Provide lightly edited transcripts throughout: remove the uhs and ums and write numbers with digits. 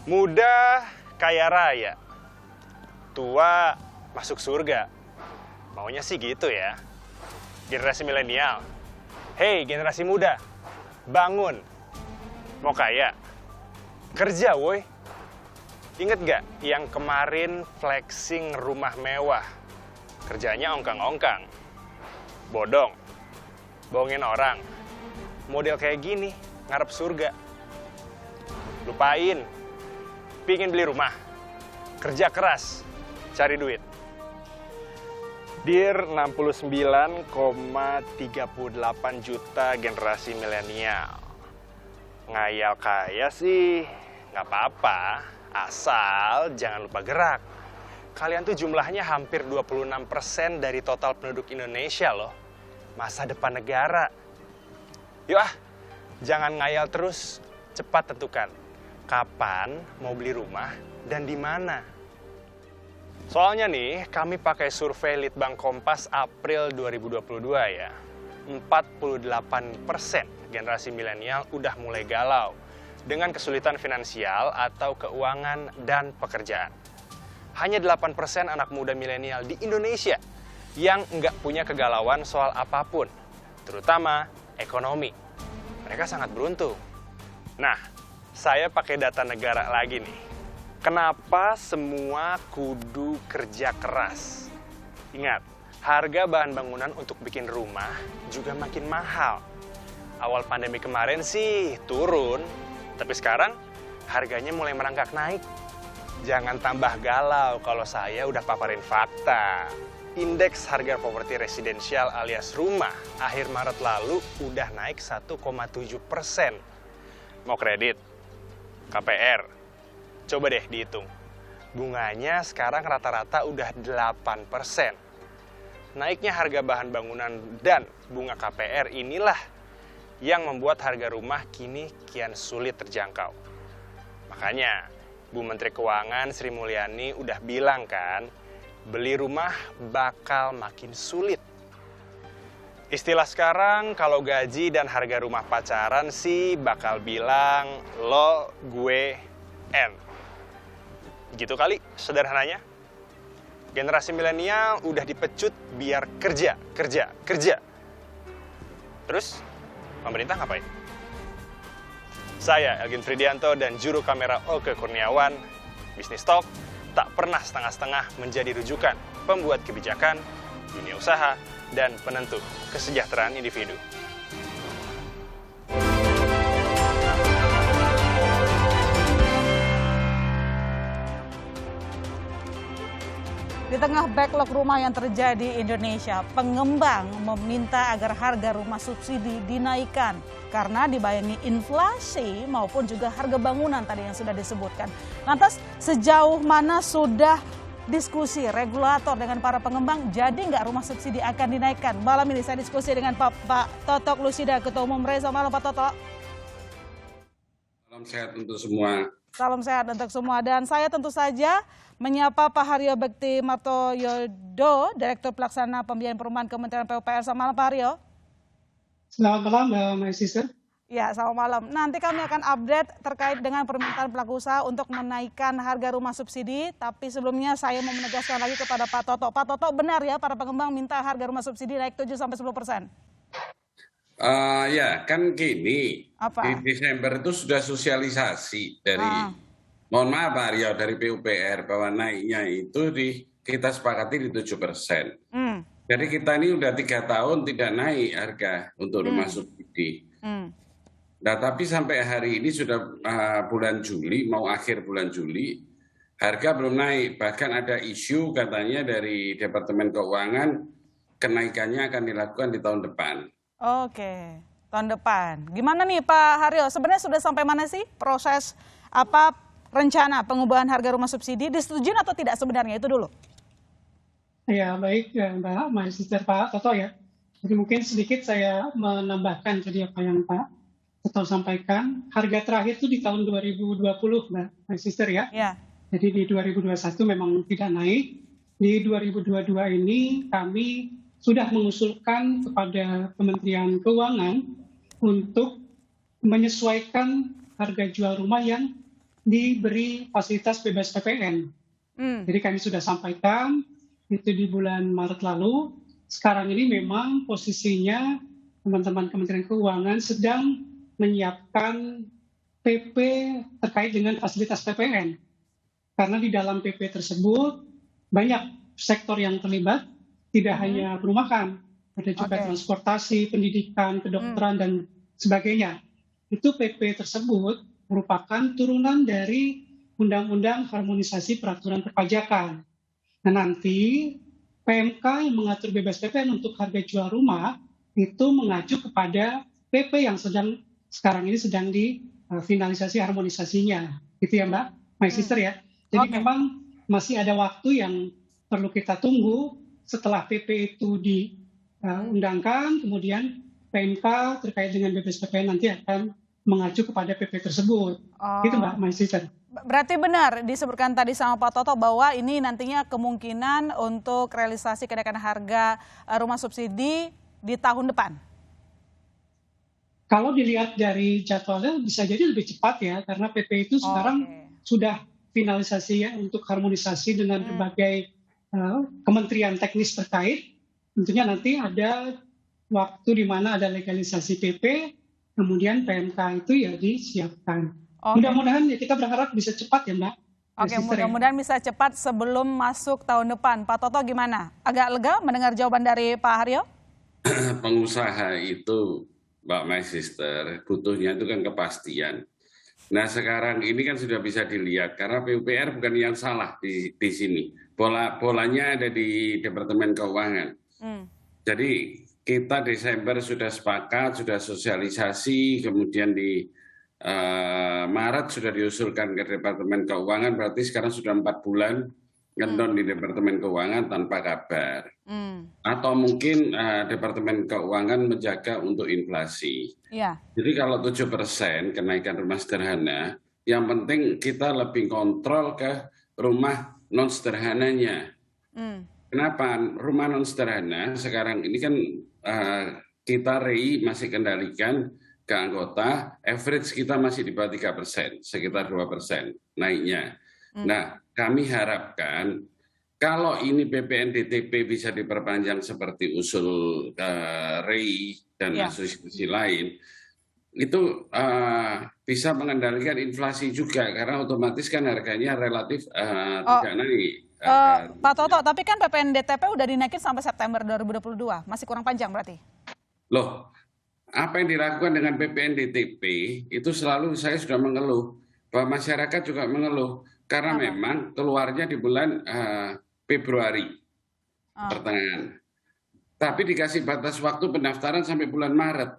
Muda kaya raya, tua masuk surga. Maunya sih gitu ya. Generasi milenial. Hei generasi muda, bangun. Mau kaya? Kerja woi. Ingat gak yang kemarin flexing rumah mewah? Kerjanya ongkang-ongkang. Bodong. Bohongin orang. Model kayak gini, ngarep surga. Lupain. Pingin beli rumah. Kerja keras. Cari duit. Dear 69,38 juta generasi milenial. Ngayal kaya sih nggak apa-apa, asal jangan lupa gerak. Kalian tuh jumlahnya hampir 26% dari total penduduk Indonesia loh. Masa depan negara. Yuk jangan ngayal terus, cepat tentukan. Kapan mau beli rumah dan di mana? Soalnya nih, kami pakai survei Litbang Kompas April 2022 ya. 48% generasi milenial udah mulai galau dengan kesulitan finansial atau keuangan dan pekerjaan. Hanya 8% anak muda milenial di Indonesia yang nggak punya kegalauan soal apapun, terutama ekonomi. Mereka sangat beruntung. Nah, saya pakai data negara lagi nih. Kenapa semua kudu kerja keras? Ingat, harga bahan bangunan untuk bikin rumah juga makin mahal. Awal pandemi kemarin sih turun, tapi sekarang harganya mulai merangkak naik. Jangan tambah galau kalau saya udah paparin fakta. Indeks harga properti residensial alias rumah akhir Maret lalu udah naik 1,7%. Mau kredit? KPR? Coba deh dihitung. Bunganya sekarang rata-rata udah 8%. Naiknya harga bahan bangunan dan bunga KPR inilah yang membuat harga rumah kini kian sulit terjangkau. Makanya, Bu Menteri Keuangan Sri Mulyani udah bilang kan, beli rumah bakal makin sulit. Istilah sekarang kalau gaji dan harga rumah pacaran sih bakal bilang lo, gue, N. Gitu kali sederhananya. Generasi milenial udah dipecut biar kerja. Terus, pemerintah ngapain? Saya, Elgin Fridianto, dan juru kamera Oke Kurniawan, Bisnis Talk, tak pernah setengah-setengah menjadi rujukan pembuat kebijakan, dunia usaha, dan penentu kesejahteraan individu. Di tengah backlog rumah yang terjadi di Indonesia, pengembang meminta agar harga rumah subsidi dinaikkan karena dibayangi inflasi maupun juga harga bangunan tadi yang sudah disebutkan. Lantas sejauh mana sudah diskusi regulator dengan para pengembang, jadi nggak rumah subsidi akan dinaikkan? Malam ini saya diskusi dengan Pak Totok Lusida, Ketua Umum Reza. Malam Pak Totok. Salam sehat untuk semua. Salam sehat untuk semua, dan saya tentu saja menyapa Pak Haryo Bekti Martoyodo, Direktur Pelaksana Pembiayaan Perumahan Kementerian PUPR. Selamat malam Pak Haryo. Selamat malam Mbak Sister. Ya, selamat malam. Nanti kami akan update terkait dengan permintaan pelaku usaha untuk menaikkan harga rumah subsidi. Tapi sebelumnya saya mau menegaskan lagi kepada Pak Toto. Pak Toto, benar ya para pengembang minta harga rumah subsidi naik 7-10%? Ya, kan gini. Apa? Di Desember itu sudah sosialisasi dari, mohon maaf Pak Aryo, dari PUPR bahwa naiknya itu kita sepakati di 7%. Jadi kita ini udah 3 tahun tidak naik harga untuk rumah subsidi. Nah, tapi sampai hari ini sudah bulan Juli, mau akhir bulan Juli, harga belum naik. Bahkan ada isu katanya dari Departemen Keuangan, kenaikannya akan dilakukan di tahun depan. Oke, tahun depan. Gimana nih Pak Haryo, sebenarnya sudah sampai mana sih proses rencana pengubahan harga rumah subsidi? Disetujui atau tidak sebenarnya? Itu dulu. Ya, baik ya, Mbak Sister, Pak Toto ya. Jadi mungkin sedikit saya menambahkan tadi apa yang Pak Toto sampaikan. Harga terakhir itu di tahun 2020, Mbak Sister ya. Ya. Jadi di 2021 memang tidak naik. Di 2022 ini kami sudah mengusulkan kepada Kementerian Keuangan untuk menyesuaikan harga jual rumah yang diberi fasilitas bebas PPN. Jadi kami sudah sampaikan itu di bulan Maret lalu. Sekarang ini memang posisinya teman-teman Kementerian Keuangan sedang menyiapkan PP terkait dengan fasilitas PPN. Karena di dalam PP tersebut banyak sektor yang terlibat, tidak hanya perumahan, ada juga transportasi, pendidikan, kedokteran, dan sebagainya. Itu PP tersebut merupakan turunan dari Undang-Undang Harmonisasi Peraturan Perpajakan. Nah, nanti PMK yang mengatur bebas PPN untuk harga jual rumah itu mengacu kepada PP yang sekarang ini sedang difinalisasi harmonisasinya. Gitu ya Mbak, my sister ya. Jadi memang masih ada waktu yang perlu kita tunggu setelah PP itu diundangkan, kemudian PMK terkait dengan bebas PPN nanti akan mengacu kepada PP tersebut. Gitu Mbak, my sister. Berarti benar disebutkan tadi sama Pak Toto bahwa ini nantinya kemungkinan untuk realisasi kenaikan harga rumah subsidi di tahun depan. Kalau dilihat dari jadwalnya bisa jadi lebih cepat ya, karena PP itu sekarang sudah finalisasi ya untuk harmonisasi dengan berbagai kementerian teknis terkait. Tentunya nanti ada waktu di mana ada legalisasi PP, kemudian PMK itu ya disiapkan. Mudah-mudahan ya kita berharap bisa cepat ya Mbak. Mudah-mudahan bisa cepat sebelum masuk tahun depan. Pak Toto gimana? Agak lega mendengar jawaban dari Pak Haryo? Pengusaha itu, Mbak My Sister, butuhnya itu kan kepastian. Nah sekarang ini kan sudah bisa dilihat, karena PUPR bukan yang salah di sini. Bolanya ada di Departemen Keuangan. Jadi kita Desember sudah sepakat, sudah sosialisasi, kemudian di Maret sudah diusulkan ke Departemen Keuangan, berarti sekarang sudah 4 bulan ngendon di Departemen Keuangan tanpa kabar. Atau mungkin Departemen Keuangan menjaga untuk inflasi. Jadi kalau 7% kenaikan rumah sederhana, yang penting kita lebih kontrol ke rumah non sederhananya. Kenapa? Rumah non sederhana sekarang ini kan kita REI masih kendalikan ke anggota, average kita masih di bawah 3%, sekitar 2% naiknya. Nah, kami harapkan kalau ini PPN-DTP bisa diperpanjang seperti usul REI dan asosiasi lain, itu bisa mengendalikan inflasi juga, karena otomatis kan harganya relatif tidak naik. Pak Toto, tapi kan PPN-DTP udah dinaikin sampai September 2022, masih kurang panjang berarti? Loh, apa yang dilakukan dengan PPN-DTP itu selalu saya sudah mengeluh, bahwa masyarakat juga mengeluh, karena memang keluarnya di bulan Februari pertengahan. Tapi dikasih batas waktu pendaftaran sampai bulan Maret.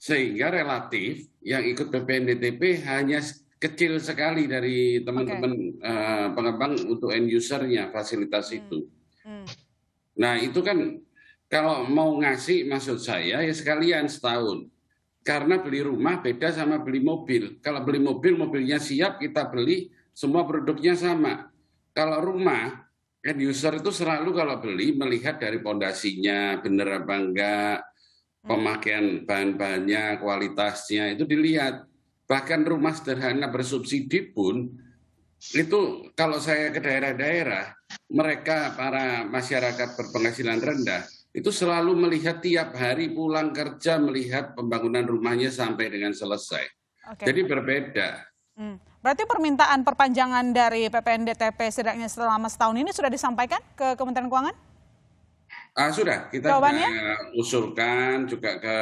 Sehingga relatif yang ikut PPN-DTP hanya kecil sekali dari teman-teman pengembang untuk end user-nya fasilitas itu. Nah itu kan kalau mau ngasih, maksud saya ya sekalian setahun. Karena beli rumah beda sama beli mobil. Kalau beli mobil, mobilnya siap, kita beli, semua produknya sama. Kalau rumah, end user itu selalu kalau beli melihat dari pondasinya, benar apa enggak, pemakaian bahan-bahannya, kualitasnya, itu dilihat. Bahkan rumah sederhana bersubsidi pun, itu kalau saya ke daerah-daerah, mereka para masyarakat berpenghasilan rendah, itu selalu melihat tiap hari pulang kerja melihat pembangunan rumahnya sampai dengan selesai. Jadi berbeda. Berarti permintaan perpanjangan dari PPN-DTP setidaknya selama setahun ini sudah disampaikan ke Kementerian Keuangan? Sudah, kita sudah usulkan juga ke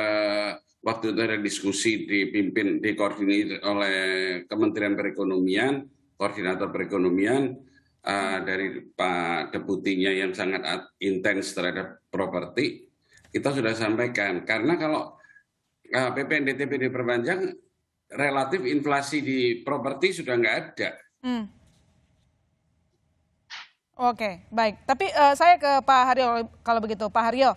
waktu itu ada diskusi dikoordinir oleh Kementerian Perekonomian, koordinator perekonomian, dari Pak Deputinya yang sangat intens terhadap properti, kita sudah sampaikan. Karena kalau PPN-DTP diperpanjang, relatif inflasi di properti sudah nggak ada. Oke, baik. Tapi saya ke Pak Haryo kalau begitu. Pak Haryo,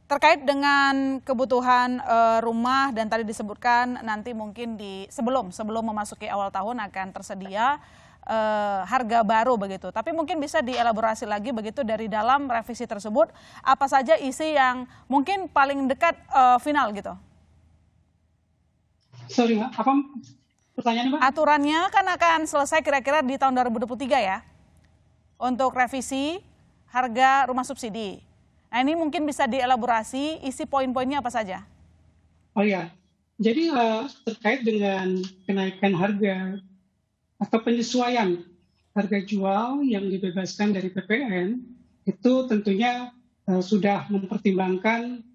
terkait dengan kebutuhan rumah dan tadi disebutkan nanti mungkin sebelum memasuki awal tahun akan tersedia harga baru begitu. Tapi mungkin bisa dielaborasi lagi begitu dari dalam revisi tersebut apa saja isi yang mungkin paling dekat final gitu. Sorry, Mbak, apa pertanyaannya, Mbak? Aturannya kan akan selesai kira-kira di tahun 2023 ya, untuk revisi harga rumah subsidi. Nah ini mungkin bisa dielaborasi isi poin-poinnya apa saja? Oh ya, jadi terkait dengan kenaikan harga atau penyesuaian harga jual yang dibebaskan dari PPN, itu tentunya sudah mempertimbangkan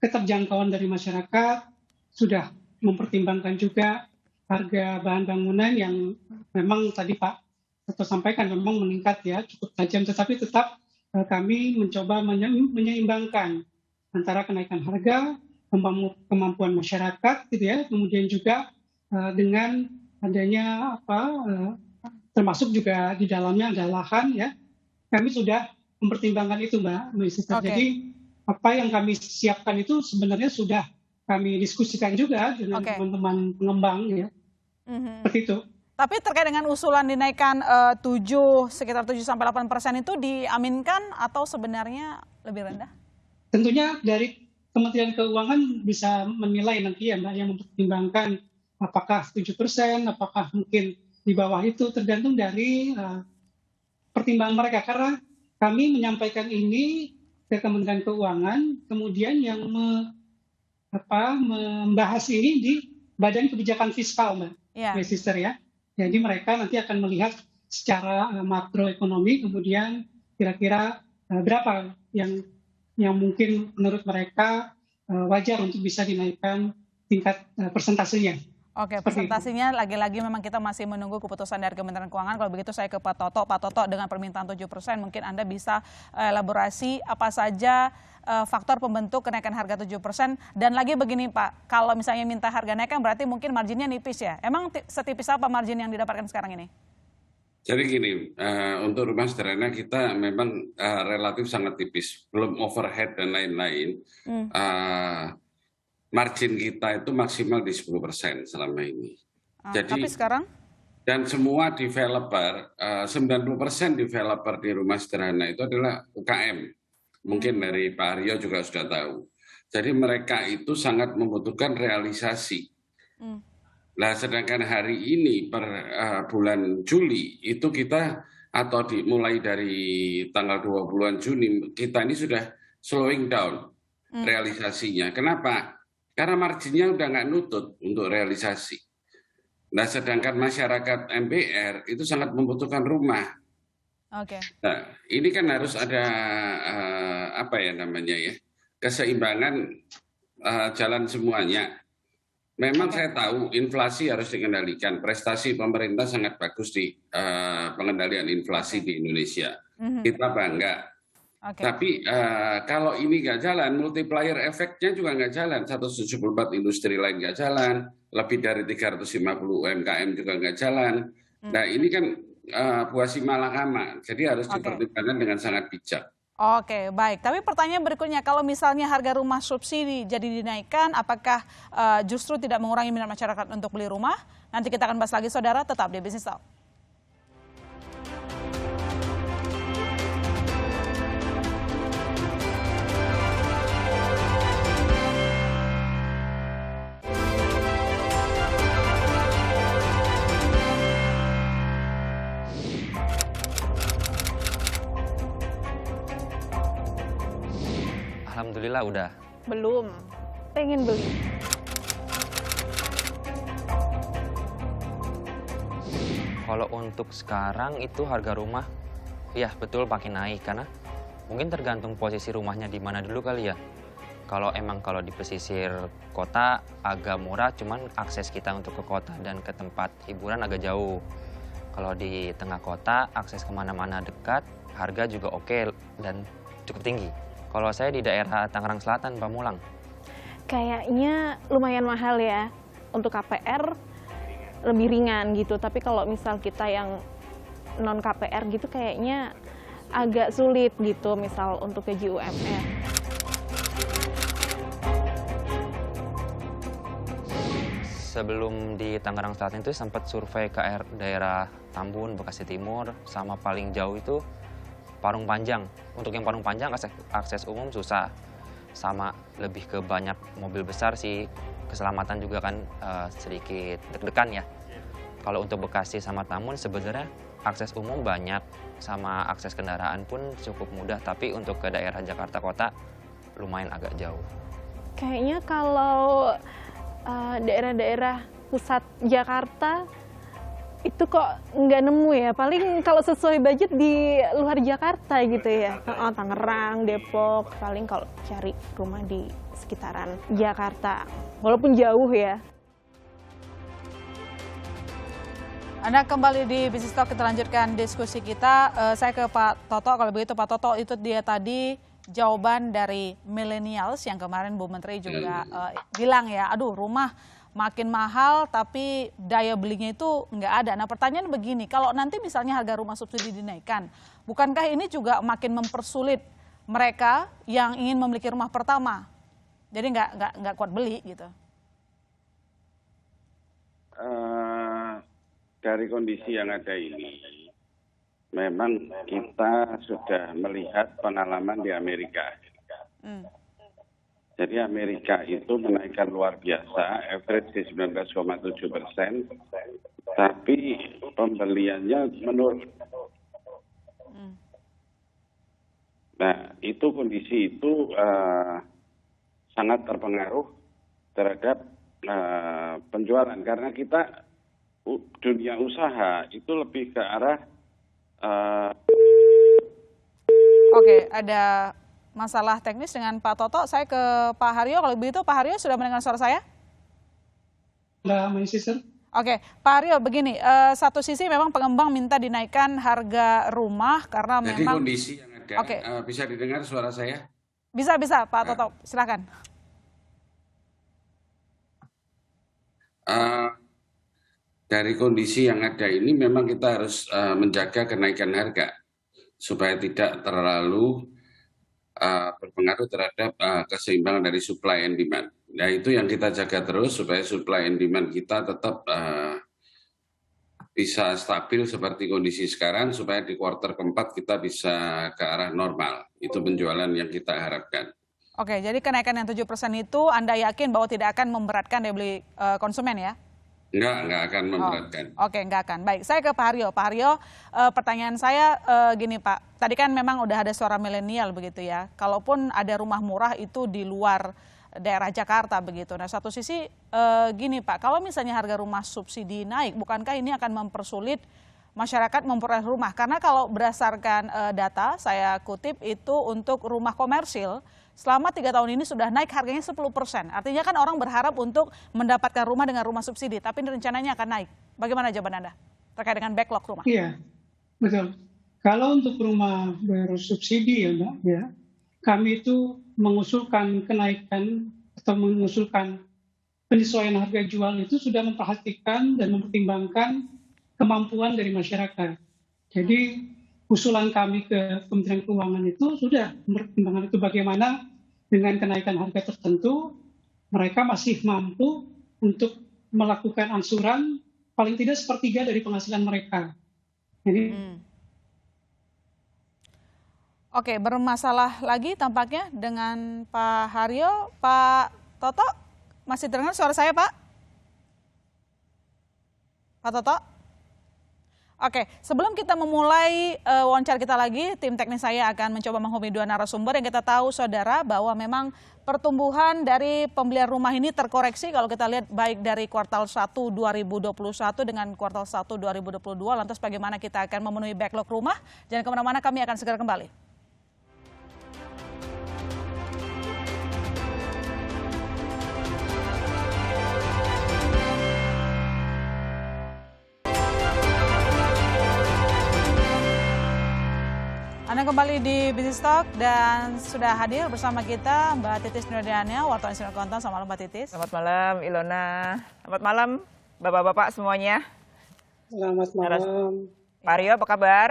keterjangkauan dari masyarakat, sudah mempertimbangkan juga harga bahan bangunan yang memang tadi Pak Toto sampaikan memang meningkat ya cukup tajam, tetapi tetap kami mencoba menyeimbangkan antara kenaikan harga, kemampuan masyarakat, gitu ya, kemudian juga dengan adanya termasuk juga di dalamnya ada lahan ya, kami sudah mempertimbangkan itu Mbak Sister. Oke. Jadi apa yang kami siapkan itu sebenarnya sudah kami diskusikan juga dengan teman-teman pengembang ya. Seperti itu. Tapi terkait dengan usulan dinaikkan sekitar 7-8% itu diaminkan atau sebenarnya lebih rendah? Tentunya dari Kementerian Keuangan bisa menilai nanti ya Mbak, yang mempertimbangkan apakah 7%, apakah mungkin di bawah itu, tergantung dari pertimbangan mereka. Karena kami menyampaikan ini ke Kementerian Keuangan, kemudian yang membahas ini di Badan Kebijakan Fiskal, Mbak Sister ya. Jadi mereka nanti akan melihat secara makroekonomi, kemudian kira-kira berapa yang mungkin menurut mereka wajar untuk bisa dinaikkan tingkat persentasenya. Oke, presentasinya lagi-lagi memang kita masih menunggu keputusan dari Kementerian Keuangan. Kalau begitu saya ke Pak Toto. Pak Toto, dengan permintaan 7%, mungkin Anda bisa elaborasi apa saja faktor pembentuk kenaikan harga 7%. Dan lagi begini Pak, kalau misalnya minta harga naik kan berarti mungkin marginnya nipis ya. Emang setipis apa margin yang didapatkan sekarang ini? Jadi gini, untuk rumah sederhana kita memang relatif sangat tipis. Belum overhead dan lain-lain. Margin kita itu maksimal di 10% selama ini. Jadi, tapi sekarang? Dan semua developer, 90% developer di rumah sederhana itu adalah UKM. Mungkin dari Pak Aryo juga sudah tahu. Jadi mereka itu sangat membutuhkan realisasi. Nah, sedangkan hari ini per bulan Juli itu kita atau mulai dari tanggal 20-an Juni kita ini sudah slowing down realisasinya. Kenapa? Karena marginnya udah nggak nutut untuk realisasi. Nah, sedangkan masyarakat MBR itu sangat membutuhkan rumah. Oke. Nah, ini kan harus ada keseimbangan jalan semuanya. Memang saya tahu inflasi harus dikendalikan. Prestasi pemerintah sangat bagus di pengendalian inflasi di Indonesia. Kita bangga. Tapi kalau ini nggak jalan, multiplier efeknya juga nggak jalan. 174 industri lain nggak jalan, lebih dari 350 UMKM juga nggak jalan. Nah ini kan buah si malakama, jadi harus dipertimbangkan dengan sangat bijak. Oke, baik. Tapi pertanyaan berikutnya, kalau misalnya harga rumah subsidi jadi dinaikkan, apakah justru tidak mengurangi minat masyarakat untuk beli rumah? Nanti kita akan bahas lagi, saudara. Tetap di Business Talk. Alhamdulillah udah. Belum, pengen beli. Kalau untuk sekarang itu harga rumah, ya betul makin naik karena mungkin tergantung posisi rumahnya di mana dulu kali ya. Kalau di pesisir kota agak murah, cuman akses kita untuk ke kota dan ke tempat hiburan agak jauh. Kalau di tengah kota, akses kemana-mana dekat, harga juga oke dan cukup tinggi. Kalau saya di daerah Tangerang Selatan, Pamulang. Kayaknya lumayan mahal ya. Untuk KPR lebih ringan gitu. Tapi kalau misal kita yang non KPR gitu kayaknya agak sulit gitu. Misal untuk gaji UMR. Sebelum di Tangerang Selatan itu sempat survei ke daerah Tambun, Bekasi Timur, sama paling jauh itu Parung Panjang. Untuk yang Parung Panjang akses umum susah. sama lebih ke banyak mobil besar sih, keselamatan juga kan sedikit deg-degan ya. Kalau untuk Bekasi sama Tambun sebenarnya akses umum banyak, sama akses kendaraan pun cukup mudah, tapi untuk ke daerah Jakarta Kota lumayan agak jauh. Kayaknya kalau daerah-daerah pusat Jakarta itu kok nggak nemu ya, paling kalau sesuai budget di luar Jakarta gitu ya. Tangerang, Depok, paling kalau cari rumah di sekitaran Jakarta, walaupun jauh ya. Anda kembali di Bisnis Talk, kita lanjutkan diskusi kita. Saya ke Pak Toto, kalau begitu Pak Toto, itu dia tadi jawaban dari millennials yang kemarin Bu Menteri juga bilang ya, aduh rumah makin mahal tapi daya belinya itu nggak ada. Nah pertanyaan begini, kalau nanti misalnya harga rumah subsidi dinaikkan, bukankah ini juga makin mempersulit mereka yang ingin memiliki rumah pertama? Jadi nggak kuat beli gitu. Dari kondisi yang ada ini, memang kita sudah melihat pengalaman di Amerika. Jadi Amerika itu menaikkan luar biasa, average di 19,7%, tapi pembeliannya menurun. Nah, itu kondisi itu sangat terpengaruh terhadap penjualan, karena kita dunia usaha itu lebih ke arah Oke, ada masalah teknis dengan Pak Toto. Saya ke Pak Haryo. Kalau begitu Pak Haryo sudah mendengar suara saya? Sudah, My Sister. Oke, Pak Haryo begini, satu sisi memang pengembang minta dinaikkan harga rumah karena jadi memang kondisi yang ada. Bisa didengar suara saya? Bisa Pak Toto, silakan. Dari kondisi yang ada ini memang kita harus menjaga kenaikan harga supaya tidak terlalu berpengaruh terhadap keseimbangan dari supply and demand. Nah itu yang kita jaga terus supaya supply and demand kita tetap bisa stabil seperti kondisi sekarang, supaya di kuartal keempat kita bisa ke arah normal. Itu penjualan yang kita harapkan. Oke, jadi kenaikan yang 7% itu Anda yakin bahwa tidak akan memberatkan daya beli konsumen ya? Enggak akan memberatkan. Oke, enggak akan. Baik, saya ke Pak Haryo. Pak Haryo, pertanyaan saya gini Pak, tadi kan memang udah ada suara milenial begitu ya. Kalaupun ada rumah murah itu di luar daerah Jakarta begitu. Nah satu sisi gini Pak, kalau misalnya harga rumah subsidi naik, bukankah ini akan mempersulit masyarakat memperoleh rumah? Karena kalau berdasarkan data, saya kutip itu untuk rumah komersil, selama 3 tahun ini sudah naik harganya 10%. Artinya kan orang berharap untuk mendapatkan rumah dengan rumah subsidi, tapi rencananya akan naik. Bagaimana jawaban Anda terkait dengan backlog rumah? Iya, betul. Kalau untuk rumah bersubsidi ya Mbak, ya, kami itu mengusulkan kenaikan atau mengusulkan penyesuaian harga jual itu sudah memperhatikan dan mempertimbangkan kemampuan dari masyarakat. Jadi usulan kami ke Kementerian Keuangan itu sudah mempertimbangkan itu bagaimana dengan kenaikan harga tertentu mereka masih mampu untuk melakukan angsuran paling tidak sepertiga dari penghasilan mereka. Jadi Oke, bermasalah lagi tampaknya dengan Pak Haryo. Pak Toto, masih terdengar suara saya Pak? Pak Toto? Oke, sebelum kita memulai wawancara kita lagi, tim teknis saya akan mencoba menghubungi 2 narasumber yang kita tahu saudara bahwa memang pertumbuhan dari pembelian rumah ini terkoreksi kalau kita lihat baik dari kuartal 1 2021 dengan kuartal 1 2022. Lantas bagaimana kita akan memenuhi backlog rumah? Jangan kemana-mana, kami akan segera kembali. Anda kembali di Bisnis Talk dan sudah hadir bersama kita Mbak Titis Nurdiana, wartawan Sinar Kontan. Selamat malam Mbak Titis. Selamat malam Ilona. Selamat malam Bapak-bapak semuanya. selamat malam. Pak Rio apa kabar?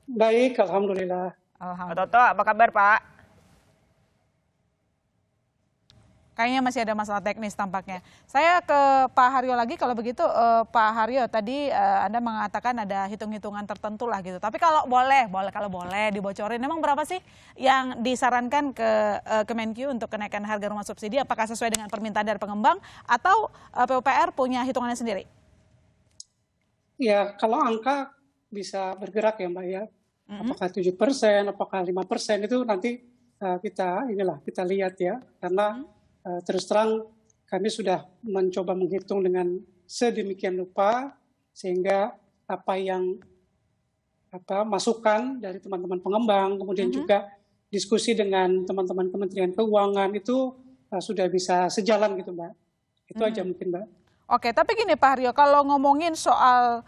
Baik, alhamdulillah. Pak Toto apa kabar Pak? Kayaknya masih ada masalah teknis tampaknya. Saya ke Pak Haryo lagi, kalau begitu Pak Haryo tadi Anda mengatakan ada hitung-hitungan tertentu lah gitu. Tapi kalau boleh dibocorin, memang berapa sih yang disarankan ke Kemenkyu untuk kenaikan harga rumah subsidi? Apakah sesuai dengan permintaan dari pengembang atau PUPR punya hitungannya sendiri? Ya, kalau angka bisa bergerak ya Mbak ya. Apakah 7%, apakah 5% itu nanti kita lihat ya. Karena terus terang kami sudah mencoba menghitung dengan sedemikian rupa sehingga masukan dari teman-teman pengembang, kemudian juga diskusi dengan teman-teman Kementerian Keuangan itu sudah bisa sejalan gitu Mbak. Itu aja mungkin Mbak. Oke, tapi gini Pak Haryo, kalau ngomongin soal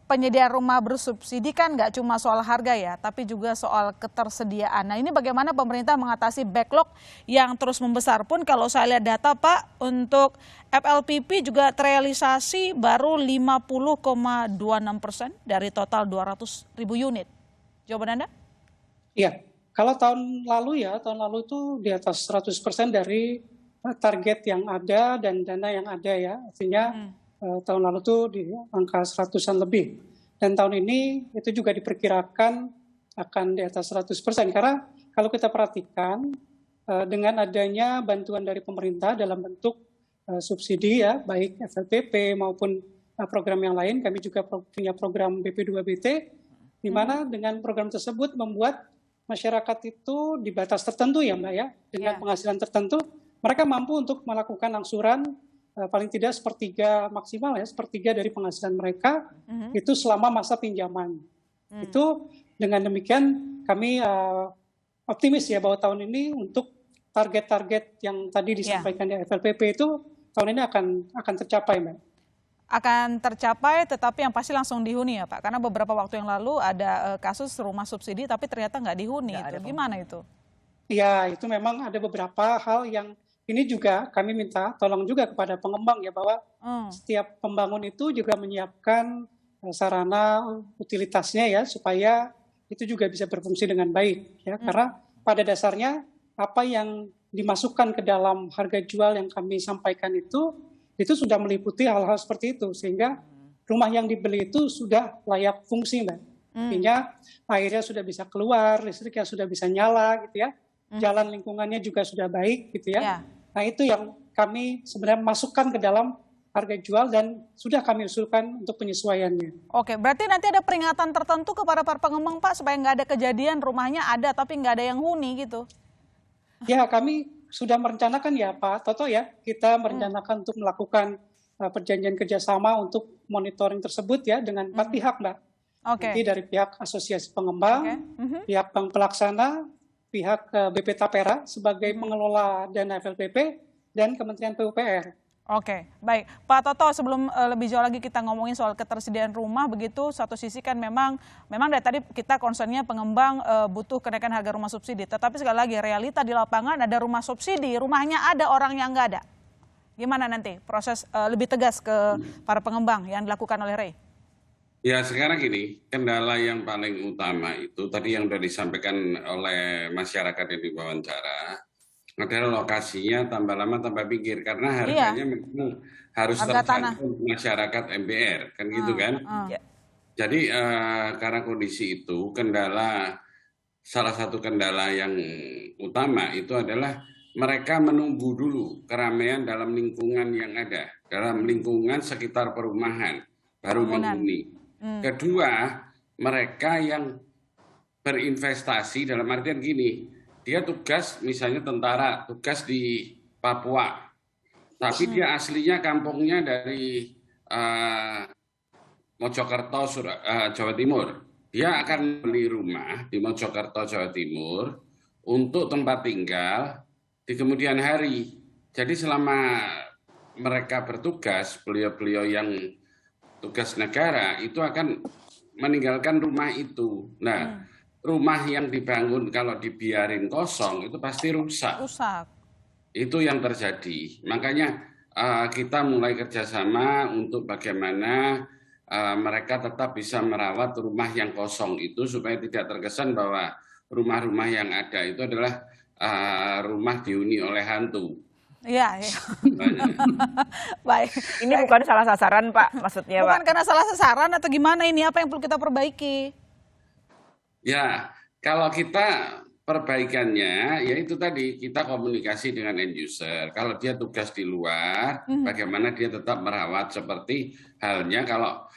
penyediaan rumah bersubsidi kan nggak cuma soal harga ya, tapi juga soal ketersediaan. Nah ini bagaimana pemerintah mengatasi backlog yang terus membesar pun kalau saya lihat data Pak, untuk FLPP juga terrealisasi baru 50,26% dari total 200.000 unit. Jawaban Anda? Iya, kalau tahun lalu itu di atas 100% dari target yang ada dan dana yang ada ya, artinya tahun lalu tuh di angka 100-an lebih. Dan tahun ini itu juga diperkirakan akan di atas 100%. Karena kalau kita perhatikan dengan adanya bantuan dari pemerintah dalam bentuk subsidi ya, baik FLPP maupun program yang lain, kami juga punya program BP2BT, di mana dengan program tersebut membuat masyarakat itu di batas tertentu ya Mbak ya, dengan penghasilan tertentu, mereka mampu untuk melakukan angsuran paling tidak sepertiga maksimal ya, sepertiga dari penghasilan mereka itu selama masa pinjaman. Itu dengan demikian kami optimis ya bahwa tahun ini untuk target-target yang tadi disampaikan di FLPP itu tahun ini akan tercapai Mbak. Akan tercapai, tetapi yang pasti langsung dihuni ya Pak, karena beberapa waktu yang lalu ada kasus rumah subsidi tapi ternyata nggak dihuni. Gimana itu? Ya, itu memang ada beberapa hal yang ini juga kami minta tolong juga kepada pengembang ya, bahwa setiap pembangun itu juga menyiapkan sarana utilitasnya ya, supaya itu juga bisa berfungsi dengan baik ya. Karena pada dasarnya apa yang dimasukkan ke dalam harga jual yang kami sampaikan itu sudah meliputi hal-hal seperti itu, sehingga rumah yang dibeli itu sudah layak fungsi Mbak. Artinya airnya sudah bisa keluar, listriknya sudah bisa nyala gitu ya, jalan lingkungannya juga sudah baik gitu ya. Nah itu yang kami sebenarnya masukkan ke dalam harga jual dan sudah kami usulkan untuk penyesuaiannya. Oke, berarti nanti ada peringatan tertentu kepada para pengembang Pak, supaya nggak ada kejadian rumahnya ada tapi nggak ada yang huni gitu? Ya, kami sudah merencanakan ya Pak Toto ya, kita merencanakan untuk melakukan perjanjian kerjasama untuk monitoring tersebut ya dengan 4 pihak Mbak. Jadi dari pihak asosiasi pengembang, pihak bank pelaksana, pihak BP Tapera sebagai pengelola dana FLPP, dan Kementerian PUPR. Oke, baik. Pak Toto, sebelum lebih jauh lagi kita ngomongin soal ketersediaan rumah, begitu satu sisi kan memang dari tadi kita concernnya pengembang butuh kenaikan harga rumah subsidi. Tetapi sekali lagi realita di lapangan ada rumah subsidi, rumahnya ada, orang yang nggak ada. Gimana nanti proses lebih tegas ke para pengembang yang dilakukan oleh Rey? Ya sekarang gini, kendala yang paling utama itu tadi yang sudah disampaikan oleh masyarakat yang diwawancara adalah lokasinya tambah lama tambah pikir, karena harganya memang harus terjangkau masyarakat MBR, kan gitu kan. Jadi karena kondisi itu salah satu kendala yang utama itu adalah mereka menunggu dulu keramaian dalam lingkungan yang ada, dalam lingkungan sekitar perumahan, baru menghuni. Kedua, mereka yang berinvestasi dalam artian gini, dia tugas misalnya tentara, tugas di Papua, tapi dia aslinya kampungnya dari Mojokerto, Jawa Timur. Dia akan beli rumah di Mojokerto, Jawa Timur untuk tempat tinggal di kemudian hari. Jadi selama mereka bertugas, beliau-beliau yang tugas negara itu akan meninggalkan rumah itu. Nah, rumah yang dibangun kalau dibiarin kosong itu pasti rusak. Itu yang terjadi. Makanya kita mulai kerjasama untuk bagaimana mereka tetap bisa merawat rumah yang kosong itu supaya tidak terkesan bahwa rumah-rumah yang ada itu adalah rumah dihuni oleh hantu. Iya. Baik. Ini bukan salah sasaran, Pak, maksudnya, Bukan Pak. karena salah sasaran atau gimana ini? Apa yang perlu kita perbaiki? Ya, kalau kita perbaikannya, ya itu tadi, kita komunikasi dengan end user. Kalau dia tugas di luar, bagaimana dia tetap merawat, seperti halnya kalau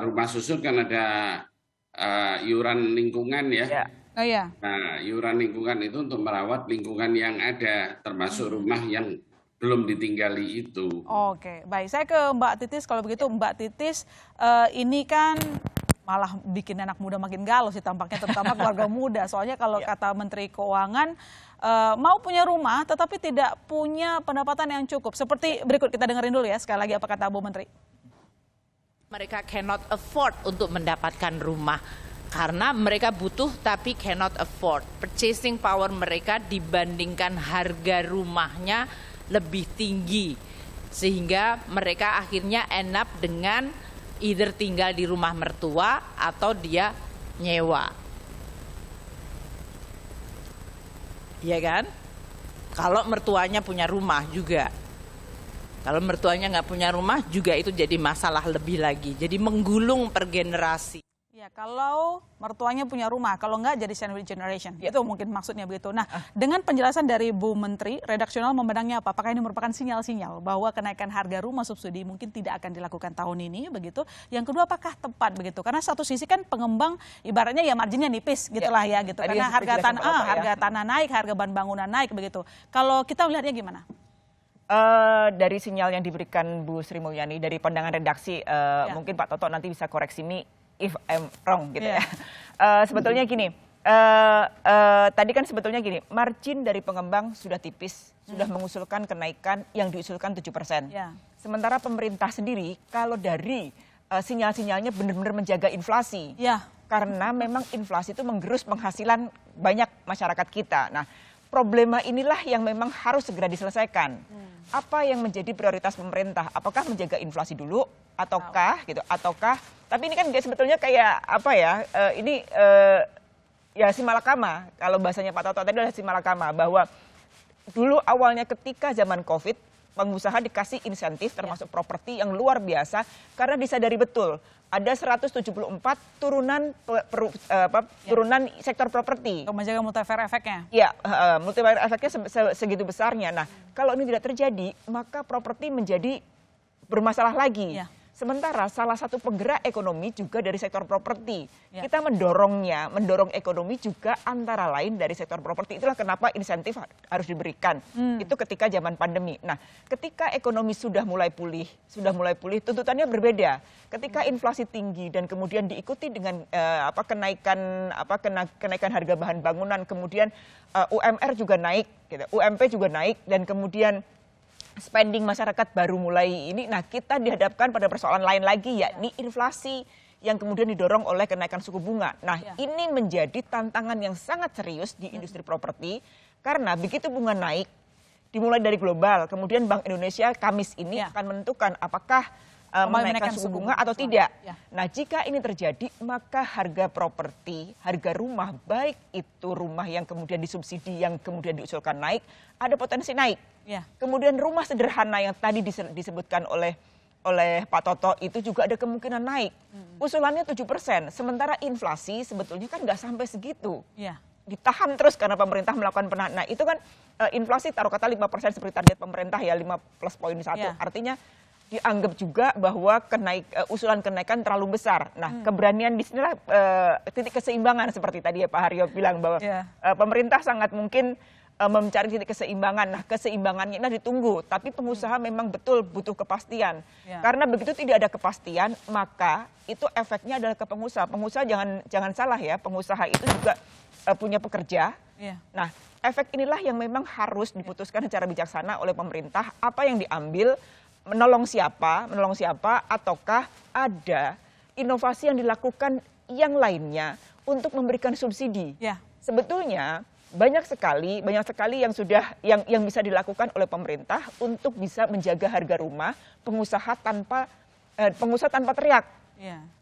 rumah susun kan ada iuran lingkungan ya. Ya. Oh iya. Nah, iuran lingkungan itu untuk merawat lingkungan yang ada, termasuk rumah yang belum ditinggali itu. Oke, baik. Saya ke Mbak Titis. Kalau begitu, Mbak Titis, ini kan malah bikin anak muda makin galau sih tampaknya, terutama keluarga muda. Soalnya kalau kata Menteri Keuangan, mau punya rumah tetapi tidak punya pendapatan yang cukup. Seperti berikut, kita dengerin dulu ya sekali lagi apa kata Bu Menteri. Mereka cannot afford untuk mendapatkan rumah. Karena mereka butuh tapi cannot afford. Purchasing power mereka dibandingkan harga rumahnya lebih tinggi. Sehingga mereka akhirnya end up dengan either tinggal di rumah mertua atau dia nyewa. Iya kan? Kalau mertuanya punya rumah juga. Kalau mertuanya nggak punya rumah juga itu jadi masalah lebih lagi. Jadi menggulung per generasi. Ya, kalau mertuanya punya rumah, kalau enggak jadi sandwich generation. Itu mungkin maksudnya begitu. Nah, dengan penjelasan dari Bu Menteri, redaksional memandangnya apa? Apakah ini merupakan sinyal-sinyal bahwa kenaikan harga rumah subsidi mungkin tidak akan dilakukan tahun ini begitu? Yang kedua, apakah tepat begitu? Karena satu sisi kan pengembang ibaratnya ya marginnya nipis gitulah ya gitu. Karena harga tanah naik, harga bahan bangunan naik begitu. Kalau kita melihatnya gimana? Dari sinyal yang diberikan Bu Sri Mulyani dari pandangan redaksi, mungkin Pak Toto nanti bisa koreksi me if I'm wrong gitu ya. Sebetulnya gini, tadi kan sebetulnya gini, margin dari pengembang sudah tipis, sudah mengusulkan kenaikan yang diusulkan 7%. Sementara pemerintah sendiri kalau dari sinyal-sinyalnya benar-benar menjaga inflasi. Karena memang inflasi itu menggerus penghasilan banyak masyarakat kita. Nah, problema inilah yang memang harus segera diselesaikan. Apa yang menjadi prioritas pemerintah? Apakah menjaga inflasi dulu ataukah gitu? Tapi ini kan sebetulnya kayak apa ya? Ini ya simalakama. Kalau bahasanya Pak Toto tadi adalah simalakama, bahwa dulu awalnya ketika zaman Covid, pengusaha dikasih insentif termasuk properti yang luar biasa karena disadari betul ada 174 turunan turunan sektor properti. Untuk menjaga multiplier efeknya. Ya, multiplier efeknya segitu besarnya. Nah, kalau ini tidak terjadi, maka properti menjadi bermasalah lagi. Sementara salah satu penggerak ekonomi juga dari sektor properti. Kita mendorong ekonomi juga antara lain dari sektor properti. Itulah kenapa insentif harus diberikan. Itu ketika zaman pandemi. Nah, ketika ekonomi sudah mulai pulih, tuntutannya berbeda. Ketika inflasi tinggi dan kemudian diikuti dengan kenaikan harga bahan bangunan, kemudian UMR juga naik, gitu. UMP juga naik, dan kemudian spending masyarakat baru mulai ini. Nah, kita dihadapkan pada persoalan lain lagi, yakni inflasi yang kemudian didorong oleh kenaikan suku bunga. Nah, ini menjadi tantangan yang sangat serius di industri properti karena begitu bunga naik, dimulai dari global, kemudian Bank Indonesia Kamis ini akan menentukan apakah menaikkan suku bunga atau tidak. Nah, jika ini terjadi, maka harga properti, harga rumah, baik itu rumah yang kemudian disubsidi, yang kemudian diusulkan naik, ada potensi naik. Kemudian rumah sederhana yang tadi disebutkan oleh Pak Toto itu juga ada kemungkinan naik. Usulannya 7%, sementara inflasi sebetulnya kan nggak sampai segitu. Ditahan terus karena pemerintah melakukan penahan. Nah, itu kan inflasi taruh kata 5% seperti target pemerintah ya, 5+1. Artinya dianggap juga bahwa usulan kenaikan terlalu besar. Nah, keberanian di sinilah titik keseimbangan seperti tadi ya Pak Haryo bilang, bahwa pemerintah sangat mungkin mencari titik keseimbangan. Nah, keseimbangannya ini ditunggu, tapi pengusaha memang betul butuh kepastian. Karena begitu tidak ada kepastian, maka itu efeknya adalah ke pengusaha. Pengusaha jangan salah ya, pengusaha itu juga punya pekerja. Nah, efek inilah yang memang harus diputuskan secara bijaksana oleh pemerintah, apa yang diambil, menolong siapa, ataukah ada inovasi yang dilakukan yang lainnya untuk memberikan subsidi. Sebetulnya banyak sekali yang sudah yang bisa dilakukan oleh pemerintah untuk bisa menjaga harga rumah pengusaha tanpa teriak.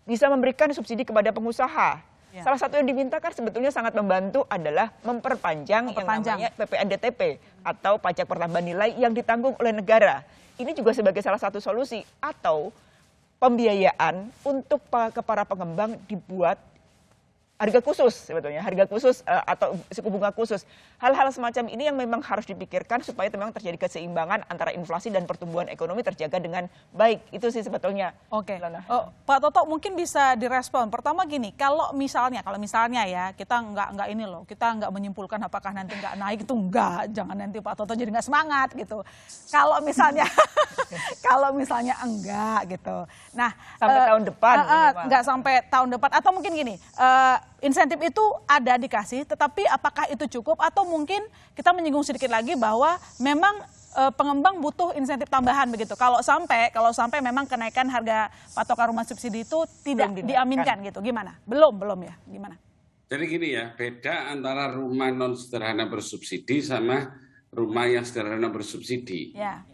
Bisa memberikan subsidi kepada pengusaha. Ya. Salah satu yang dimintakan sebetulnya sangat membantu adalah memperpanjang yang namanya PPNBTP atau pajak pertambahan nilai yang ditanggung oleh negara. Ini juga sebagai salah satu solusi, atau pembiayaan untuk ke para pengembang dibuat harga khusus sebetulnya, harga khusus atau suku bunga khusus. Hal-hal semacam ini yang memang harus dipikirkan supaya memang terjadi keseimbangan antara inflasi dan pertumbuhan ekonomi terjaga dengan baik. Itu sih sebetulnya. Oke. Pak Toto mungkin bisa direspon. Pertama gini, kalau misalnya ya kita nggak ini loh, kita nggak menyimpulkan apakah nanti nggak naik, itu nggak. Jangan nanti Pak Toto jadi nggak semangat gitu. Kalau misalnya enggak gitu. Nah, sampai tahun depan. Nggak sampai tahun depan, atau mungkin gini. Insentif itu ada dikasih, tetapi apakah itu cukup, atau mungkin kita menyinggung sedikit lagi bahwa memang pengembang butuh insentif tambahan begitu. Kalau sampai memang kenaikan harga patokan rumah subsidi itu tidak diaminkan gitu, gimana? Belum ya, gimana? Jadi gini ya, beda antara rumah non sederhana bersubsidi sama rumah yang sederhana bersubsidi. Ya.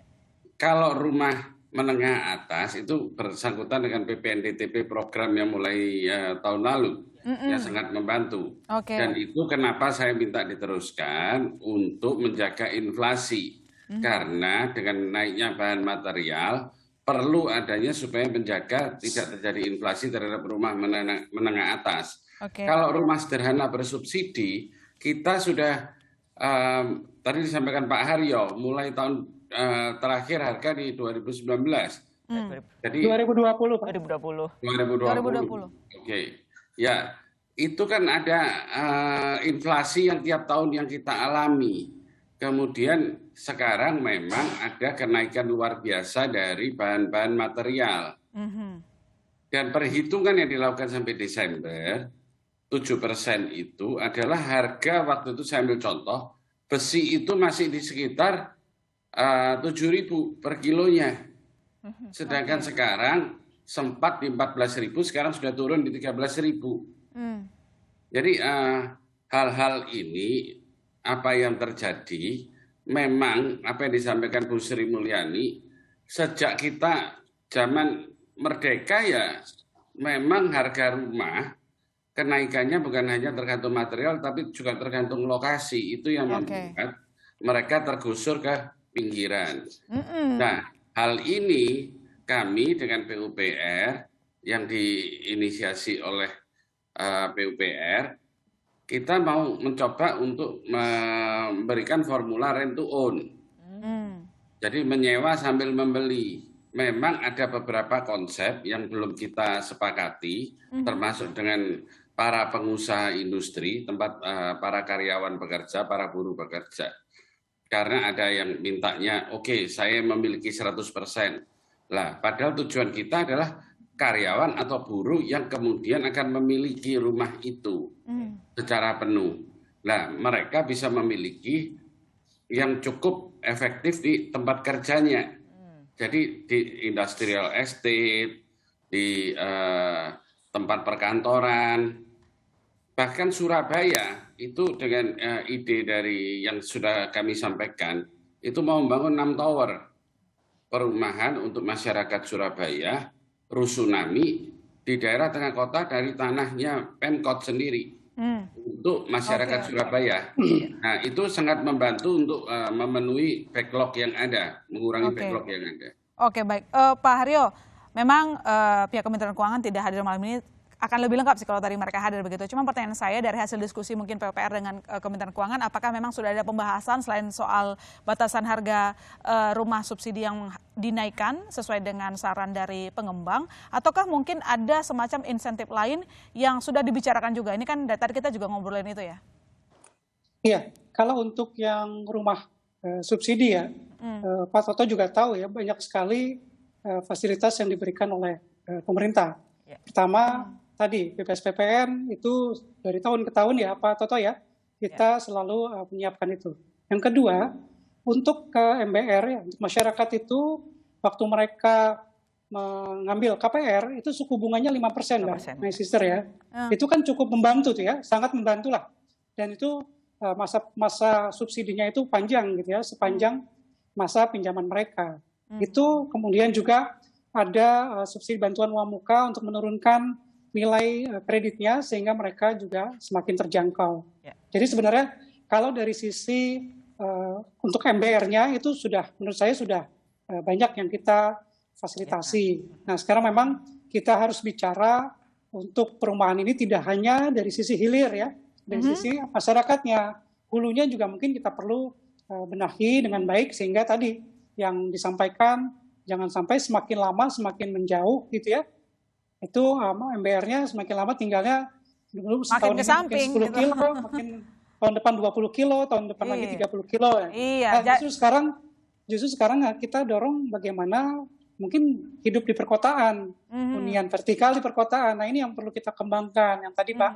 Kalau rumah menengah atas itu bersangkutan dengan PPNBTP program yang mulai tahun lalu. Ya sangat membantu. Dan itu kenapa saya minta diteruskan untuk menjaga inflasi. Karena dengan naiknya bahan material perlu adanya supaya menjaga tidak terjadi inflasi terhadap rumah menengah atas. Kalau rumah sederhana bersubsidi, kita sudah tadi disampaikan Pak Haryo, mulai tahun terakhir harga di 2019. Jadi 2020, Pak. 2020. Oke. Ya, itu kan ada inflasi yang tiap tahun yang kita alami. Kemudian sekarang memang ada kenaikan luar biasa dari bahan-bahan material. Dan perhitungan yang dilakukan sampai Desember, 7% itu adalah harga, waktu itu saya ambil contoh, besi itu masih di sekitar 7.000 per kilonya. Sedangkan sekarang sempat di 14.000, sekarang sudah turun di 13.000. Jadi hal-hal ini apa yang terjadi memang apa yang disampaikan Bu Sri Mulyani, sejak kita zaman merdeka ya memang harga rumah kenaikannya bukan hanya tergantung material tapi juga tergantung lokasi. Itu yang membuat mereka tergusur ke pinggiran. Nah, hal ini kami dengan PUPR yang diinisiasi oleh PUPR, kita mau mencoba untuk memberikan formula rent to own. Jadi menyewa sambil membeli. Memang ada beberapa konsep yang belum kita sepakati, termasuk dengan para pengusaha industri, tempat para karyawan bekerja, para buruh bekerja. Karena ada yang mintanya, oke, saya memiliki 100%. Lah, padahal tujuan kita adalah karyawan atau buruh yang kemudian akan memiliki rumah itu secara penuh. Nah, mereka bisa memiliki yang cukup efektif di tempat kerjanya. Jadi di industrial estate, di tempat perkantoran, bahkan Surabaya itu dengan ide dari yang sudah kami sampaikan, itu mau membangun 6 tower perumahan untuk masyarakat Surabaya, rusunami di daerah tengah kota dari tanahnya Pemkot sendiri untuk masyarakat Surabaya. Nah, itu sangat membantu untuk memenuhi backlog yang ada, mengurangi backlog yang ada. Oke, baik. Pak Haryo, memang pihak Kementerian Keuangan tidak hadir malam ini. Akan lebih lengkap sih kalau tadi mereka hadir begitu. Cuma pertanyaan saya dari hasil diskusi mungkin PUPR dengan Kementerian Keuangan, apakah memang sudah ada pembahasan selain soal batasan harga rumah subsidi yang dinaikkan sesuai dengan saran dari pengembang, ataukah mungkin ada semacam insentif lain yang sudah dibicarakan juga? Ini kan tadi kita juga ngobrolin itu ya. Iya, kalau untuk yang rumah subsidi ya, Pak Toto juga tahu ya, banyak sekali fasilitas yang diberikan oleh pemerintah. Pertama, tadi BPS-PPN itu dari tahun ke tahun ya Pak Toto ya, kita selalu menyiapkan itu. Yang kedua, untuk ke MBR ya, untuk masyarakat itu waktu mereka mengambil KPR itu suku bunganya 5%, Mbak, my sister ya. Itu kan cukup membantu tuh ya, sangat membantu lah. Dan itu masa subsidinya itu panjang gitu ya, sepanjang masa pinjaman mereka. Itu kemudian juga ada subsidi bantuan uang muka untuk menurunkan nilai kreditnya sehingga mereka juga semakin terjangkau. Ya. Jadi sebenarnya kalau dari sisi untuk MBR-nya itu sudah menurut saya sudah banyak yang kita fasilitasi. Nah sekarang memang kita harus bicara untuk perumahan ini tidak hanya dari sisi hilir ya, dari sisi masyarakatnya, hulunya juga mungkin kita perlu benahi dengan baik sehingga tadi yang disampaikan jangan sampai semakin lama semakin menjauh gitu ya. Itu MBR-nya semakin lama tinggalnya dulu setahun ke ini samping, mungkin 10 gitu. kilo, makin tahun depan 20 kilo, tahun depan lagi 30 kilo. Ya. Iya. Nah, justru sekarang kita dorong bagaimana mungkin hidup di perkotaan, hunian vertikal di perkotaan. Nah ini yang perlu kita kembangkan. Yang tadi Pak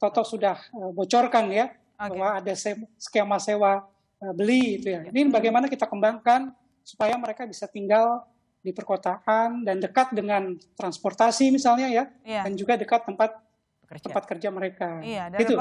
Toto sudah bocorkan ya, bahwa ada skema sewa beli itu ya. Ini bagaimana kita kembangkan supaya mereka bisa tinggal di perkotaan dan dekat dengan transportasi misalnya ya, dan juga dekat tempat kerja mereka. Iya, gitu.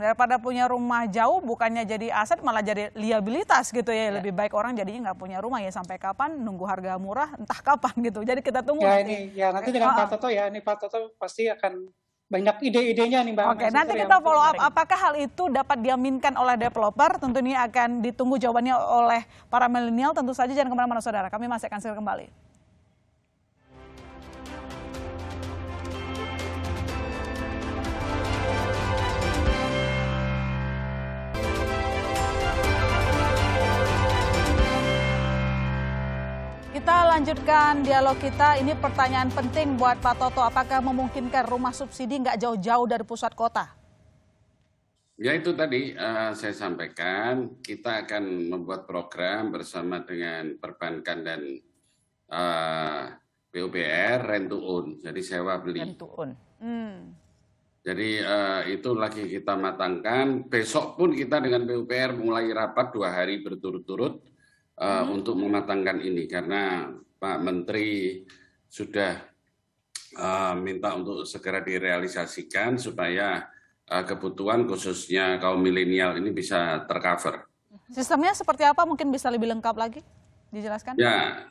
daripada punya rumah jauh bukannya jadi aset malah jadi liabilitas gitu ya. Lebih baik orang jadinya nggak punya rumah ya, sampai kapan nunggu harga murah entah kapan gitu. Jadi kita tunggu Ya nanti. nanti dengan Pak Toto ya, ini Pak Toto pasti akan banyak ide-idenya nih Mbak. Oke, nanti kita follow up apakah hal itu dapat diaminkan oleh developer. Tentu ini akan ditunggu jawabannya oleh para milenial. Tentu saja jangan kemana-mana saudara, kami masih akan segera kembali. Kita lanjutkan dialog kita. Ini pertanyaan penting buat Pak Toto. Apakah memungkinkan rumah subsidi nggak jauh-jauh dari pusat kota? Ya itu tadi saya sampaikan, kita akan membuat program bersama dengan perbankan dan PUPR rent to own, jadi sewa beli. Rent to own. Jadi itu lagi kita matangkan. Besok pun kita dengan PUPR mulai rapat 2 hari berturut-turut untuk mematangkan ini, karena Pak Menteri sudah minta untuk segera direalisasikan supaya kebutuhan khususnya kaum milenial ini bisa tercover. Sistemnya seperti apa? Mungkin bisa lebih lengkap lagi dijelaskan? Ya,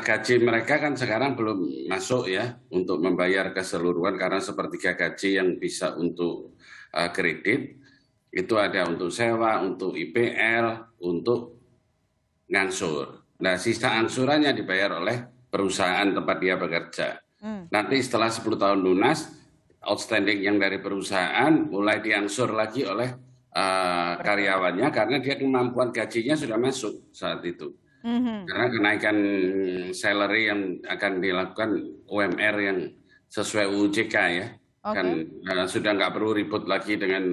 gaji mereka kan sekarang belum masuk ya untuk membayar keseluruhan, karena sepertiga gaji yang bisa untuk kredit itu ada untuk sewa, untuk IPL, untuk ngangsur. Nah, sisa angsurannya dibayar oleh perusahaan tempat dia bekerja. Nanti setelah 10 tahun lunas, outstanding yang dari perusahaan mulai diangsur lagi oleh karyawannya, karena dia kemampuan gajinya sudah masuk saat itu. Karena kenaikan salary yang akan dilakukan UMR yang sesuai UJK ya, kan sudah nggak perlu ribut lagi dengan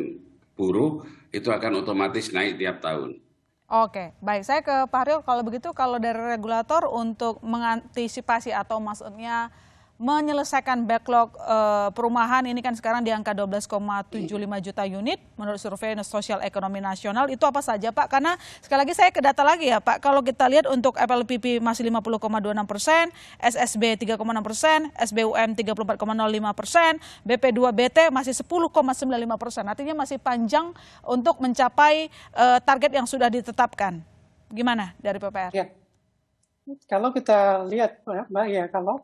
buruh, itu akan otomatis naik tiap tahun. Oke, baik. Saya ke Pak Haryo, kalau begitu kalau dari regulator untuk mengantisipasi atau maksudnya menyelesaikan backlog perumahan ini kan sekarang di angka 12,75 juta unit menurut survei Sosial Ekonomi Nasional, itu apa saja Pak? Karena sekali lagi saya ke data lagi ya Pak, kalau kita lihat untuk FLPP masih 50,26%, SSB 3,6%, SBUM 34,05%, BP2BT masih 10,95%, artinya masih panjang untuk mencapai target yang sudah ditetapkan. Gimana dari PPR? Ya, kalau kita lihat Mbak ya, kalau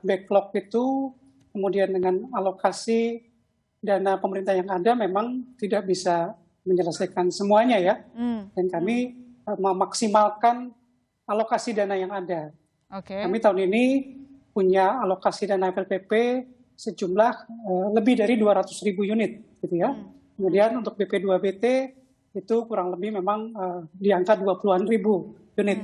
backlog itu kemudian dengan alokasi dana pemerintah yang ada memang tidak bisa menyelesaikan semuanya ya. Dan kami memaksimalkan alokasi dana yang ada. Kami tahun ini punya alokasi dana FLPP sejumlah lebih dari 200.000 unit gitu ya. Kemudian untuk BP2BT itu kurang lebih memang di angka 20-an ribu unit.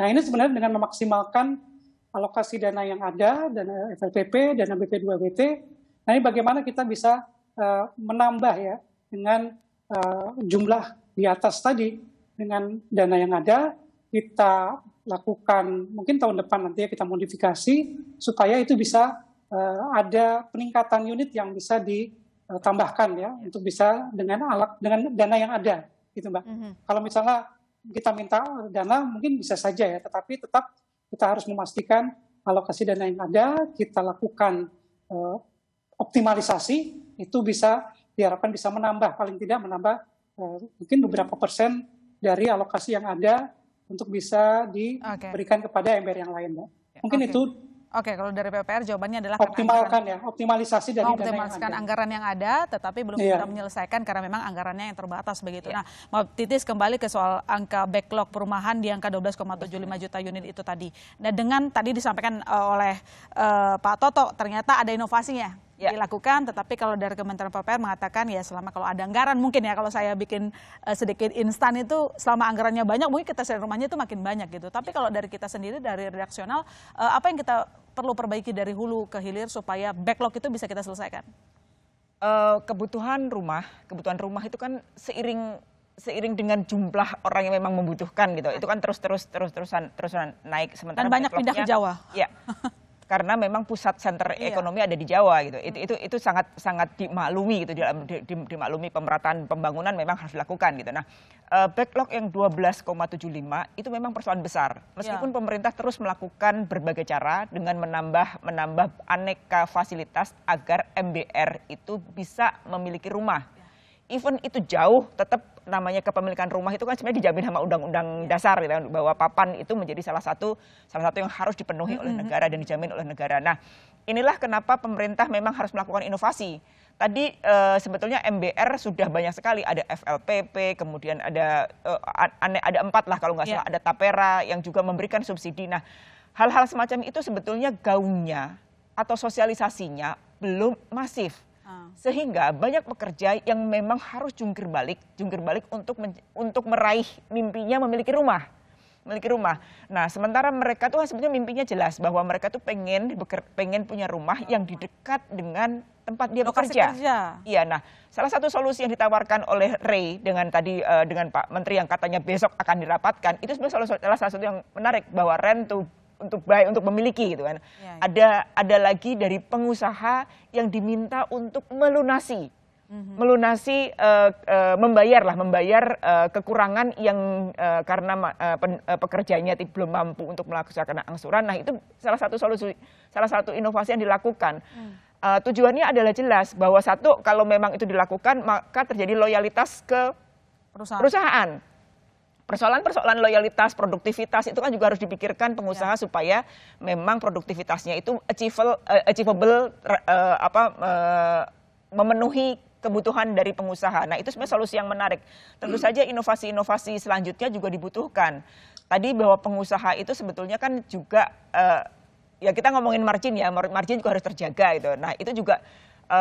Nah ini sebenarnya dengan memaksimalkan alokasi dana yang ada, dana FLPP, dana BP2BT, nah ini bagaimana kita bisa menambah ya dengan jumlah di atas tadi, dengan dana yang ada, kita lakukan mungkin tahun depan nanti ya kita modifikasi supaya itu bisa ada peningkatan unit yang bisa ditambahkan ya, untuk bisa dengan dana yang ada, gitu Mbak. Kalau misalnya kita minta dana mungkin bisa saja ya, tetapi tetap kita harus memastikan alokasi dana yang ada, kita lakukan optimalisasi, itu bisa diharapkan bisa menambah, paling tidak menambah mungkin beberapa persen dari alokasi yang ada untuk bisa diberikan kepada MBR yang lain. Mungkin itu Oke, kalau dari PUPR jawabannya adalah karena Optimalkan ya, optimalisasi dari dana yang optimalisasikan ada. anggaran yang ada, tetapi belum Iya. bisa menyelesaikan karena memang anggarannya yang terbatas begitu. Nah, mau Titis kembali ke soal angka backlog perumahan di angka 12,75 juta unit itu tadi. Nah, dengan tadi disampaikan oleh Pak Toto, ternyata ada inovasinya dilakukan, tetapi kalau dari Kementerian PUPR mengatakan ya selama kalau ada anggaran mungkin ya, kalau saya bikin sedikit instan itu selama anggarannya banyak mungkin ketersediaan rumahnya itu makin banyak gitu. Tapi kalau dari kita sendiri dari redaksional, apa yang kita perlu perbaiki dari hulu ke hilir supaya backlog itu bisa kita selesaikan? Kebutuhan rumah itu kan seiring dengan jumlah orang yang memang membutuhkan gitu. Itu kan terusan naik, sementara Dan banyak pindah ke Jawa. Ya. Karena memang pusat center ekonomi ada di Jawa gitu. Itu sangat dimaklumi gitu, dimaklumi pemerataan pembangunan memang harus dilakukan gitu. Nah, backlog yang 12,75 itu memang persoalan besar. Meskipun pemerintah terus melakukan berbagai cara dengan menambah aneka fasilitas agar MBR itu bisa memiliki rumah. Even itu jauh, tetap namanya kepemilikan rumah itu kan sebenarnya dijamin sama undang-undang dasar gitu kan, bahwa papan itu menjadi salah satu yang harus dipenuhi oleh negara dan dijamin oleh negara. Nah, inilah kenapa pemerintah memang harus melakukan inovasi. Tadi sebetulnya MBR sudah banyak sekali, ada FLPP, kemudian ada 4 lah kalau nggak salah, ada Tapera yang juga memberikan subsidi. Nah, hal-hal semacam itu sebetulnya gaungnya atau sosialisasinya belum masif. Sehingga banyak pekerja yang memang harus jungkir balik untuk meraih mimpinya memiliki rumah. Nah, sementara mereka tuh sebenarnya mimpinya jelas bahwa mereka tuh pengen punya rumah yang di dekat dengan tempat dia bekerja. Iya, nah, salah satu solusi yang ditawarkan oleh Ray dengan Pak Menteri yang katanya besok akan dirapatkan, itu sebenarnya salah satu yang menarik, bahwa rent to untuk memiliki gitu kan. Ada lagi dari pengusaha yang diminta untuk melunasi membayar kekurangan yang karena pekerjanya belum mampu untuk melaksanakan angsuran. Nah, itu salah satu inovasi yang dilakukan. Tujuannya adalah jelas bahwa satu, kalau memang itu dilakukan maka terjadi loyalitas ke perusahaan. Persoalan loyalitas, produktivitas itu kan juga harus dipikirkan pengusaha supaya memang produktivitasnya itu achievable, memenuhi kebutuhan dari pengusaha. Nah, itu sebenarnya solusi yang menarik. Tentu saja inovasi-inovasi selanjutnya juga dibutuhkan. Tadi bahwa pengusaha itu sebetulnya kan juga ya kita ngomongin margin ya, margin juga harus terjaga gitu. Nah, itu juga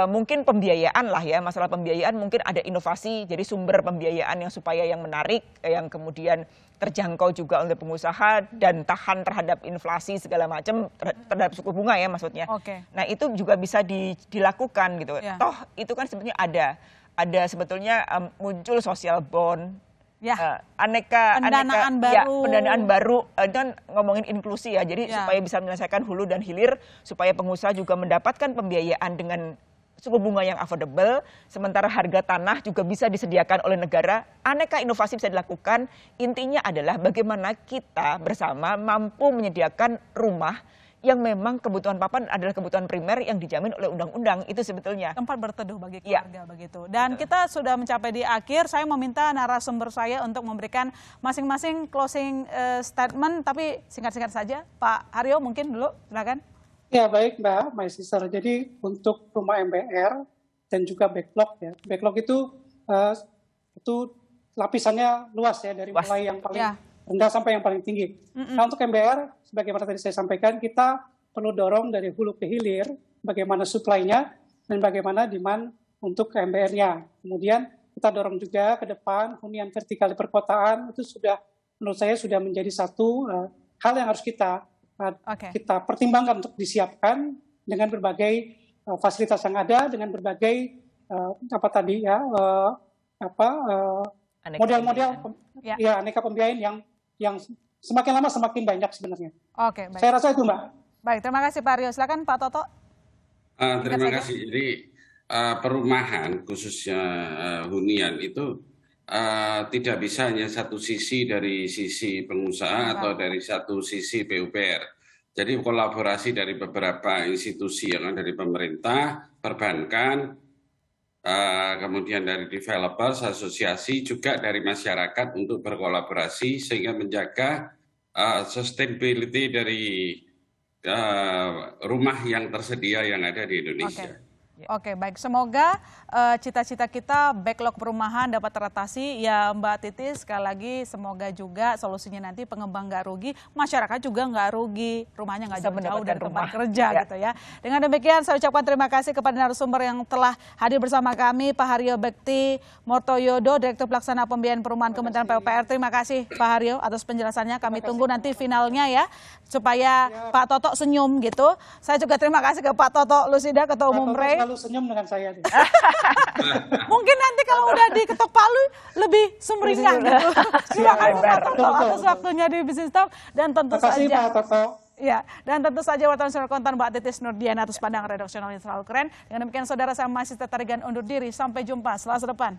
mungkin pembiayaan lah ya, masalah pembiayaan mungkin ada inovasi, jadi sumber pembiayaan yang supaya yang menarik, yang kemudian terjangkau juga oleh pengusaha dan tahan terhadap inflasi segala macam, terhadap suku bunga ya maksudnya. Nah, itu juga bisa dilakukan gitu. Toh itu kan sebenarnya ada sebetulnya muncul social bond, pendanaan baru dan ngomongin inklusi ya. Jadi supaya bisa menyelesaikan hulu dan hilir, supaya pengusaha juga mendapatkan pembiayaan dengan suku bunga yang affordable, sementara harga tanah juga bisa disediakan oleh negara. Aneka inovasi bisa dilakukan. Intinya adalah bagaimana kita bersama mampu menyediakan rumah yang memang kebutuhan papan adalah kebutuhan primer yang dijamin oleh undang-undang. Itu sebetulnya tempat berteduh bagi keluarga begitu. Dan kita sudah mencapai di akhir. Saya meminta narasumber saya untuk memberikan masing-masing closing statement, tapi singkat-singkat saja. Pak Haryo mungkin dulu, silakan. Ya, baik Mbak, my sister. Jadi untuk rumah MBR dan juga backlog ya. Backlog itu lapisannya luas ya, dari mulai yang paling rendah sampai yang paling tinggi. Nah, untuk MBR, sebagaimana tadi saya sampaikan, kita perlu dorong dari hulu ke hilir, bagaimana supply-nya dan bagaimana demand untuk MBR-nya. Kemudian kita dorong juga ke depan hunian vertikal di perkotaan, itu sudah menurut saya sudah menjadi satu hal yang harus kita pertimbangkan untuk disiapkan dengan berbagai fasilitas yang ada, dengan berbagai model-model aneka pembiayaan yang semakin lama semakin banyak sebenarnya. Baik. Saya rasa itu, Mbak. Baik, terima kasih Pak Haryo. Silakan Pak Toto. Terima kasih. Jadi perumahan khususnya hunian itu tidak bisa hanya satu sisi dari sisi pengusaha atau dari satu sisi PUPR. Jadi kolaborasi dari beberapa institusi yang ada di pemerintah, perbankan, kemudian dari developers, asosiasi, juga dari masyarakat untuk berkolaborasi sehingga menjaga sustainability dari rumah yang tersedia yang ada di Indonesia. Oke, baik. Semoga cita-cita kita backlog perumahan dapat teratasi ya Mbak Titi. Sekali lagi semoga juga solusinya nanti pengembang nggak rugi, masyarakat juga nggak rugi, rumahnya nggak jauh-jauh dari tempat kerja gitu ya. Dengan demikian saya ucapkan terima kasih kepada narasumber yang telah hadir bersama kami, Pak Haryo Bekti Mortoyodo, Direktur Pelaksana Pembiayaan Perumahan Kementerian PUPR. Terima kasih Pak Haryo atas penjelasannya. Kami tunggu nanti finalnya ya, supaya Pak Toto senyum gitu. Saya juga terima kasih ke Pak Toto Lusida, Ketua Umum REI. Senyum dengan saya. Mungkin nanti kalau udah diketok palu lebih sumringah gitu. Terima kasih Pak Toto atas waktunya di Bisnis Talk dan tentu saja. Pak Toto. Ya, dan tentu saja wartawan Senior Kontan Mbak Titis Nurdiana atas pandangan redaksional yang selalu keren. Dengan demikian saudara, saya masih Tarigan undur diri. Sampai jumpa Selasa depan.